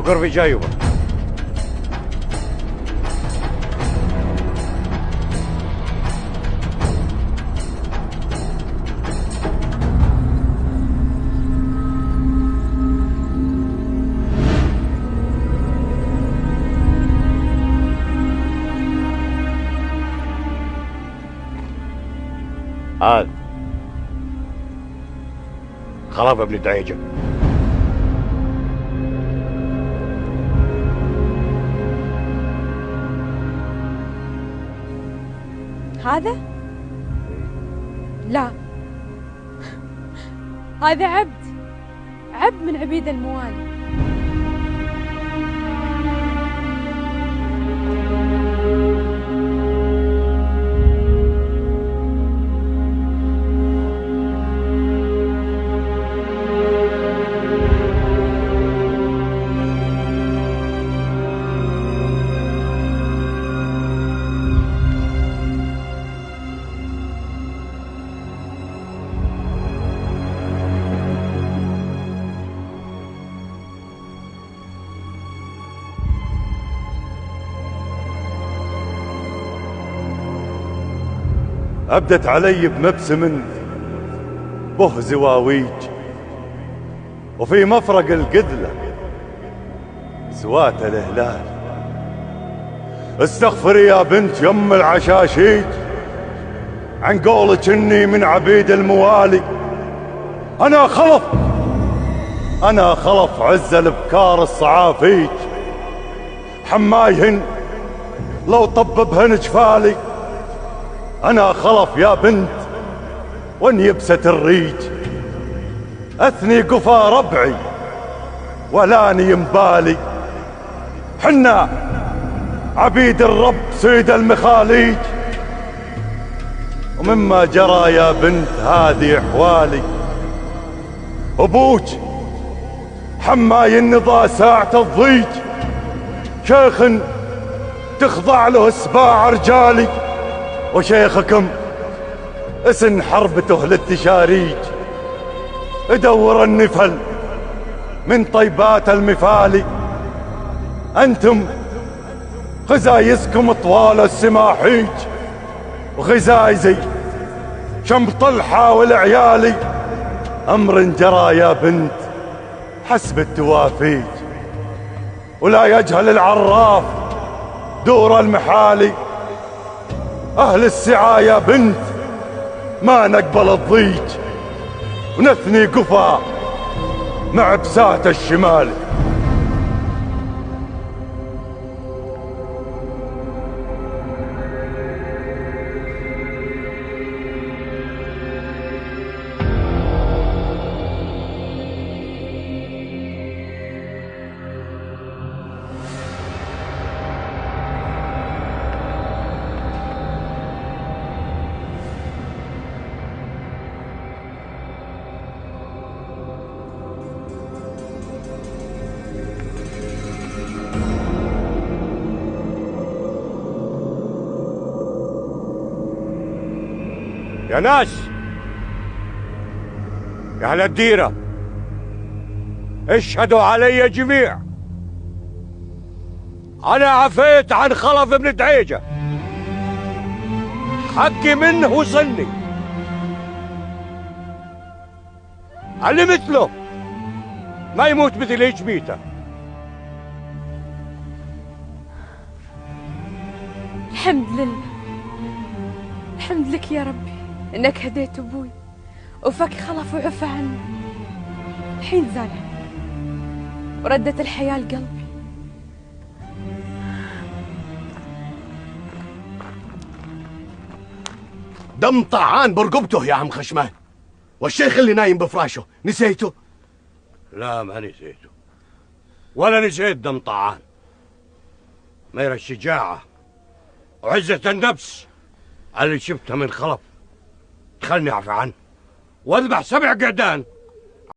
بقر في جايبه. هذا خلاف ابن دعيجة. هذا؟ لا، هذا عبد من عبيد الموالي. أبدت علي بمبسم به زواويج، وفي مفرق القدلة سوات الهلال. استغفري يا بنت يم العشاشيج عن قولك اني من عبيد الموالي. انا خلف عز الابكار الصعافيج، حمايهن لو طببهن جفالي. أنا خلف يا بنت وان يبست الريج، أثني قفا ربعي ولاني ينبالي. حنا عبيد الرب سيد المخاليج، ومما جرى يا بنت هذه أحوالي. أبوك حماي النضا ساعة الضيج، شيخ تخضع له سباع رجالي. وشيخكم اسن حربته للتشاريج، ادور النفل من طيبات المفالي. انتم غزايزكم طوال السماحيج، وغزايزي شم طلحة والعيالي. امر جرى يا بنت حسب التوافيج، ولا يجهل العراف دور المحالي. أهل السعى يا بنت ما نقبل الضيج، ونثني قفا مع بسات الشمال. يا ناس، يا أهل الديرة، اشهدوا علي جميع. أنا عفيت عن خلف ابن دعيجة، حقي منه وصلني. اللي مثله ما يموت مثل هيج ميته. الحمد لله، الحمد لك يا ربي انك هديت ابوي وفك خلف وعفى عني. الحين زال وردت الحياة لقلبي. دم طعان برقبته يا عم خشمان، والشيخ اللي نايم بفراشه نسيته؟ لا ما نسيته، ولا نسيت دم طعان. مير الشجاعة وعزة النفس اللي شفتها من خلف تخلني أعفى عنه واذبح 7 قعدان